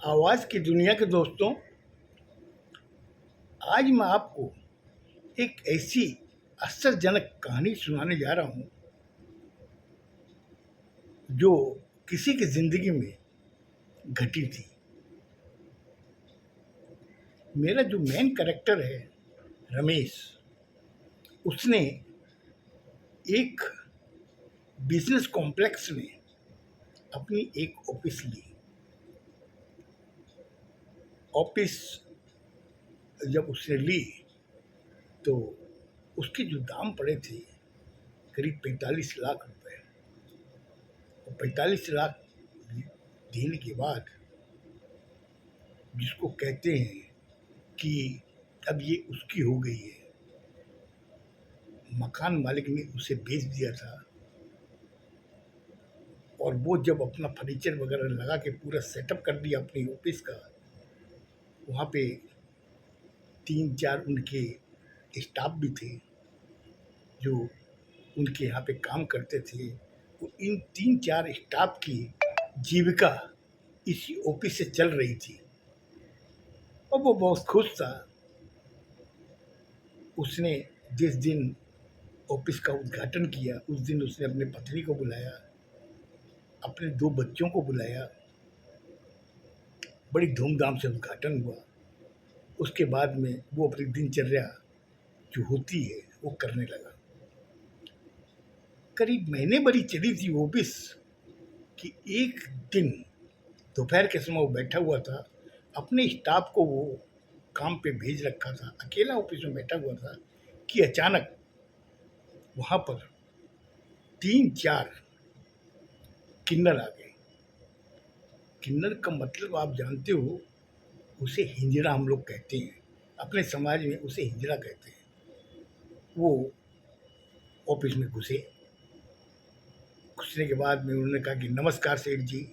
आवाज़ की दुनिया के दोस्तों, आज मैं आपको एक ऐसी आश्चर्यजनक कहानी सुनाने जा रहा हूँ जो किसी की ज़िंदगी में घटी थी। मेरा जो मेन कैरेक्टर है रमेश, उसने एक बिजनेस कॉम्प्लेक्स में अपनी एक ऑफिस ली। ऑफिस जब उसने ली तो उसके जो दाम पड़े थे करीब 45 लाख रुपए। और 45 लाख देने के बाद जिसको कहते हैं कि अब ये उसकी हो गई है, मकान मालिक ने उसे बेच दिया था। और वो जब अपना फर्नीचर वगैरह लगा के पूरा सेटअप कर दिया अपनी ऑफिस का, वहाँ पे 3-4 उनके स्टाफ भी थे जो उनके यहाँ पे काम करते थे। तो इन 3-4 स्टाफ की जीविका इसी ऑफिस से चल रही थी और वो बहुत खुश था। उसने जिस दिन ऑफिस का उद्घाटन किया उस दिन उसने अपनी पत्नी को बुलाया, अपने 2 बच्चों को बुलाया। बड़ी धूमधाम से उद्घाटन हुआ। उसके बाद में वो अपनी दिनचर्या जो होती है वो करने लगा। करीब महीने भरी चली थी वो ऑफिस कि एक दिन दोपहर के समय वो बैठा हुआ था, अपने स्टाफ को वो काम पे भेज रखा था, अकेला ऑफिस में बैठा हुआ था कि अचानक वहाँ पर 3-4 किन्नर आ गए। किन्नर का मतलब आप जानते हो, उसे हिंजड़ा हम लोग कहते हैं, अपने समाज में उसे हिंजड़ा कहते हैं। वो ऑफिस में घुसे। घुसने के बाद में उन्होंने कहा कि नमस्कार सेठ जी,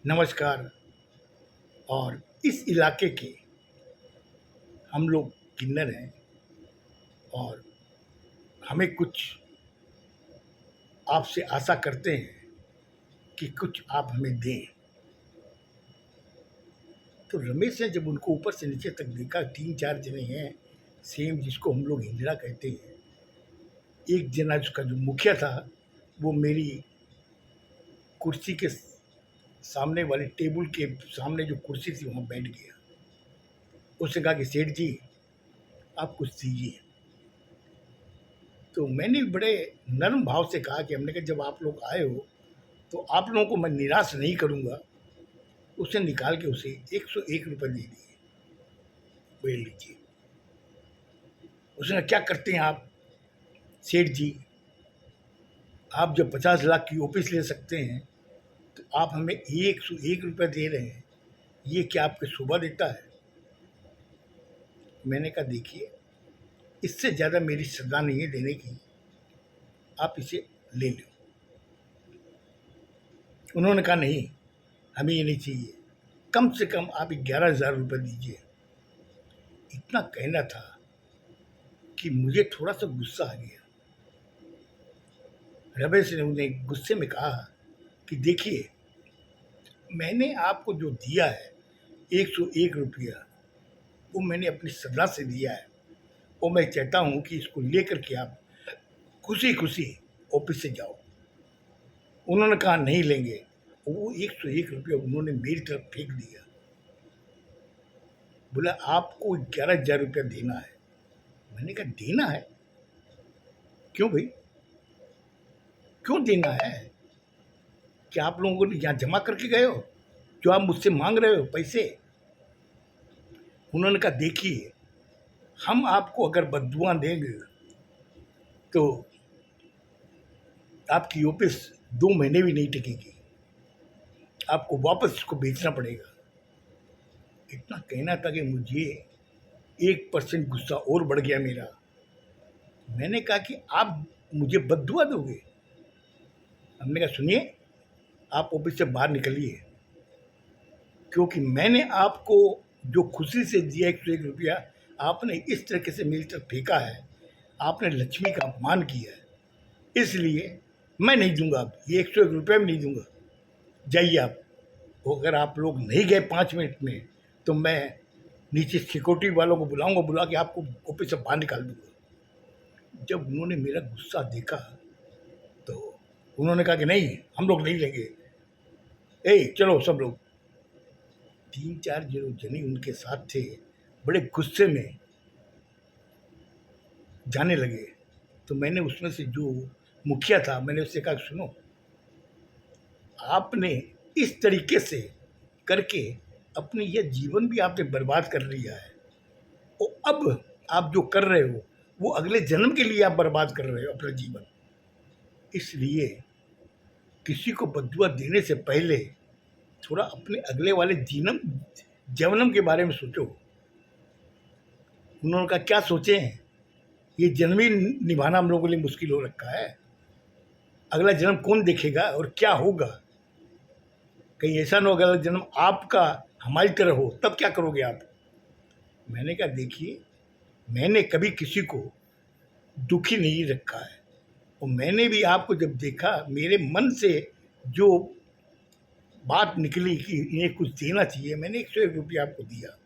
नमस्कार। और इस इलाके के हम लोग किन्नर हैं और हमें कुछ आपसे आशा करते हैं कि कुछ आप हमें दें। तो रमेश ने जब उनको ऊपर से नीचे तक देखा, 3-4 जने हैं सेम जिसको हम लोग हिंजड़ा कहते हैं। एक जना उसका जो मुखिया था वो मेरी कुर्सी के सामने वाले टेबल के सामने जो कुर्सी थी वहाँ बैठ गया। उसने कहा कि सेठ जी आप कुछ दीजिए। तो मैंने बड़े नर्म भाव से कहा कि हमने कहा जब आप लोग आए हो तो आप लोगों को मैं निराश नहीं करूँगा। उसने निकाल के उसे 101 रुपये दे दिए। बोले लीजिए। उसने क्या करते हैं आप सेठ जी, आप जब 50 लाख की ऑफिस ले सकते हैं तो आप हमें 101 रुपये दे रहे हैं, ये क्या आपको शोभा देता है? मैंने कहा देखिए, इससे ज़्यादा मेरी श्रद्धा नहीं है देने की, आप इसे ले लो। उन्होंने कहा नहीं, हमें ये नहीं चाहिए, कम से कम आप 11,000 रुपये दीजिए। इतना कहना था कि मुझे थोड़ा सा गुस्सा आ गया। रमेश ने उन्हें गुस्से में कहा कि देखिए, मैंने आपको जो दिया है 101 रुपया, वो मैंने अपनी श्रद्धा से दिया है और मैं चाहता हूँ कि इसको लेकर के आप खुशी खुशी ऑफिस से जाओ। उन्होंने कहा नहीं लेंगे। वो 101 रुपया उन्होंने मेरी तरफ फेंक दिया। बोला आपको 11,000 रुपया देना है। मैंने कहा देना है? क्यों भाई, क्यों देना है? क्या आप लोगों को यहाँ जमा करके गए हो जो आप मुझसे मांग रहे हो पैसे? उन्होंने कहा देखिए, हम आपको अगर बद्दुआ देंगे तो आपकी ऑफिस 2 महीने भी नहीं टिकेगी, आपको वापस इसको बेचना पड़ेगा। इतना कहना था कि मुझे 1% गुस्सा और बढ़ गया मेरा। मैंने कहा कि आप मुझे बद्दुआ दोगे? हमने कहा सुनिए, आप ऑफिस से बाहर निकलिए, क्योंकि मैंने आपको जो खुशी से दिया 101 रुपया, आपने इस तरीके से मेरी तरफ फेंका है, आपने लक्ष्मी का अपमान किया है, इसलिए मैं नहीं दूंगा। आप ये 101 रुपया भी नहीं दूंगा, जाइए आप तो अगर आप लोग नहीं गए 5 मिनट में तो मैं नीचे सिक्योरिटी वालों को बुलाऊंगा, बुला के आपको ऑफिस से बाहर निकाल दूंगा। जब उन्होंने मेरा गुस्सा देखा तो उन्होंने कहा कि नहीं, हम लोग नहीं लेंगे, चलो सब लोग। 3-4 जो जने उनके साथ थे बड़े गुस्से में जाने लगे। तो मैंने उसमें से जो मुखिया था, मैंने उससे कहा, सुनो, आपने इस तरीके से करके अपनी यह जीवन भी आपने बर्बाद कर लिया है, और अब आप जो कर रहे हो वो अगले जन्म के लिए आप बर्बाद कर रहे हो अपना जीवन। इसलिए किसी को बद्दुआ देने से पहले थोड़ा अपने अगले वाले जन्म के बारे में सोचो। उन्होंने कहा, क्या सोचे हैं, ये जन्म ही निभाना हम लोगों के लिए मुश्किल हो रखा है, अगला जन्म कौन देखेगा और क्या होगा। कहीं ऐसा ना हो अगला जन्म आपका हमारी तरह हो, तब क्या करोगे आप। मैंने कहा, देखिए, मैंने कभी किसी को दुखी नहीं रखा है, और मैंने भी आपको जब देखा मेरे मन से जो बात निकली कि इन्हें कुछ देना चाहिए, मैंने 101 रुपया आपको दिया।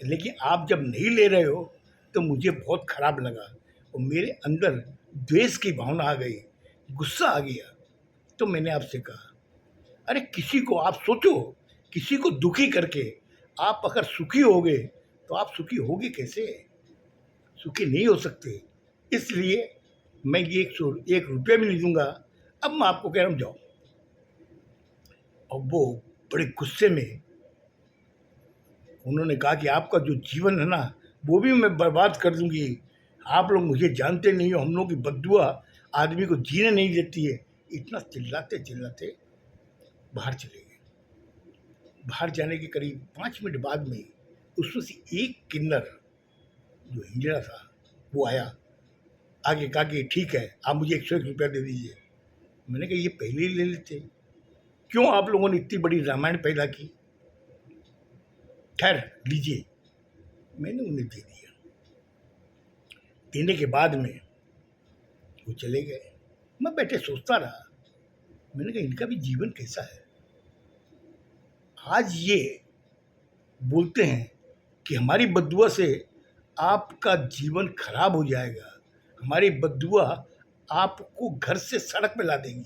लेकिन आप जब नहीं ले रहे हो तो मुझे बहुत ख़राब लगा, और मेरे अंदर द्वेष की भावना आ गई, गुस्सा आ गया। तो मैंने आपसे कहा, अरे किसी को आप सोचो, किसी को दुखी करके आप अगर सुखी होगे तो आप सुखी होगे कैसे, सुखी नहीं हो सकते। इसलिए मैं ये 101 रुपया भी नहीं दूंगा, अब मैं आपको कह रहा हूँ जाओ। और वो बड़े गुस्से में उन्होंने कहा कि आपका जो जीवन है ना वो भी मैं बर्बाद कर दूंगी, आप लोग मुझे जानते नहीं हो, हम लोग की बद्दुआ आदमी को जीने नहीं देती है। इतना चिल्लाते चिल्लाते बाहर चले गए। बाहर जाने के करीब 5 मिनट बाद में उसमें से एक किन्नर जो हिंजड़ा था वो आया, आगे कहा कि ठीक है, आप मुझे 101 रुपया दे दीजिए। मैंने कहा, ये पहले ही ले लेते, क्यों आप लोगों ने इतनी बड़ी रामायण पैदा की। खैर लीजिए, मैंने उन्हें दे दिया। देने के बाद में वो चले गए। मैं बैठे सोचता रहा, मैंने कहा, इनका भी जीवन कैसा है। आज ये बोलते हैं कि हमारी बद्दुआ से आपका जीवन खराब हो जाएगा, हमारी बद्दुआ आपको घर से सड़क पे ला देंगी।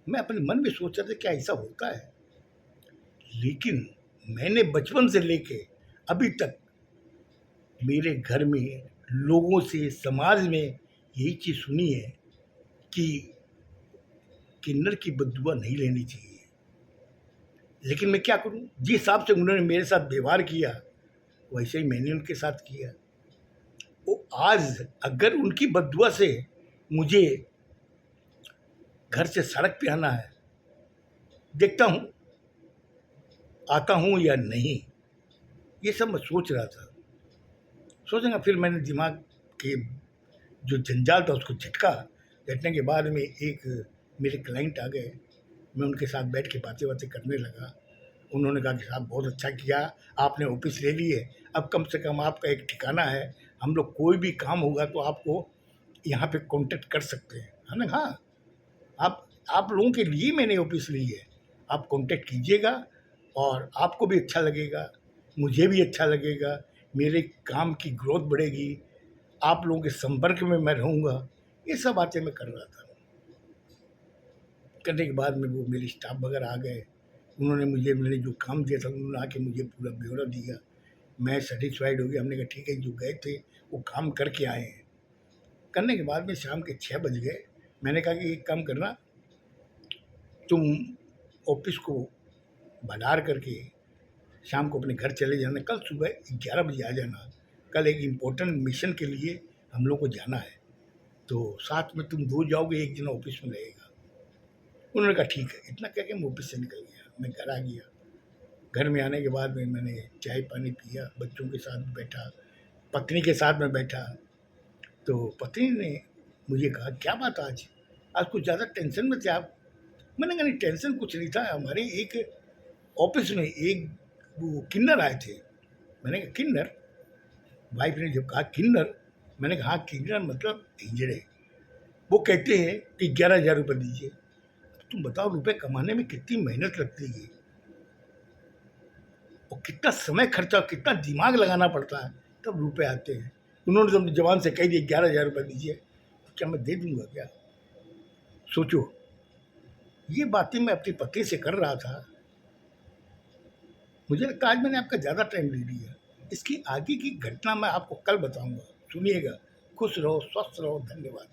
मैं अपने मन में सोच रहा था क्या ऐसा होता है, लेकिन मैंने बचपन से लेके अभी तक मेरे घर में लोगों से, समाज में यही चीज़ सुनी है कि किन्नर की बद्दुआ नहीं लेनी चाहिए। लेकिन मैं क्या करूं, जिस हिसाब से उन्होंने मेरे साथ व्यवहार किया वैसे ही मैंने उनके साथ किया। वो आज अगर उनकी बद्दुआ से मुझे घर से सड़क पे आना है, देखता हूं आता हूं या नहीं, ये सब मैं सोच रहा था। सोचेंगा, फिर मैंने दिमाग के जो जंजाल था उसको झटका। झटने के बाद में एक मेरे क्लाइंट आ गए, मैं उनके साथ बैठ के बातें करने लगा। उन्होंने कहा कि साहब बहुत अच्छा किया, आपने ऑफिस ले ली है, अब कम से कम आपका एक ठिकाना है, हम लोग कोई भी काम होगा तो आपको यहाँ पे कांटेक्ट कर सकते हैं। हमने हाँ, आप लोगों के लिए मैंने ऑफिस ली है, आप कांटेक्ट कीजिएगा और आपको भी अच्छा लगेगा, मुझे भी अच्छा लगेगा, मेरे काम की ग्रोथ बढ़ेगी, आप लोगों के संपर्क में मैं रहूँगा। ये सब बातें मैं कर रहा था। करने के बाद में वो मेरे स्टाफ वगैरह आ गए, उन्होंने मुझे, मैंने जो काम दिया था उन्होंने आके मुझे पूरा ब्यौरा दिया। मैं सेटिस्फाइड हो गया। हमने कहा ठीक है, जो गए थे वो काम करके आए हैं। करने के बाद में शाम के 6 बज गए। मैंने कहा कि एक काम करना, तुम ऑफिस को भंडार करके शाम को अपने घर चले जाना, कल सुबह 11 बजे आ जाना, कल एक इम्पोर्टेंट मिशन के लिए हम लोग को जाना है, तो साथ में तुम 2 जाओगे, एक जना ऑफिस में रहेगा। उन्होंने कहा ठीक है। इतना कह के मैं ऑफिस से निकल गया। मैं घर आ गया। घर में आने के बाद में मैंने चाय पानी पिया, बच्चों के साथ बैठा, पत्नी के साथ में बैठा। तो पत्नी ने मुझे कहा, क्या बात आज कुछ ज़्यादा टेंशन में थे आप। मैंने कहा नहीं, टेंशन कुछ नहीं था, हमारे एक ऑफिस में एक वो किन्नर आए थे। मैंने कहा किन्नर, वाइफ ने जब कहा किन्नर, मैंने कहा हाँ किन्नर मतलब हिजड़े। वो कहते हैं कि 11,000 रुपये दीजिए। तुम बताओ रुपए कमाने में कितनी मेहनत लगती है और कितना समय खर्चा और कितना दिमाग लगाना पड़ता है, तब रुपए आते हैं। उन्होंने तो अपनी जबान से कह दिया 11,000 रुपये दीजिए, तो क्या मैं दे दूंगा क्या? सोचो, ये बातें मैं अपनी पत्नी से कर रहा था। मुझे लगता है आज मैंने आपका ज़्यादा टाइम ले लिया। इसकी आगे की घटना मैं आपको कल बताऊंगा। सुनिएगा। खुश रहो, स्वस्थ रहो। धन्यवाद।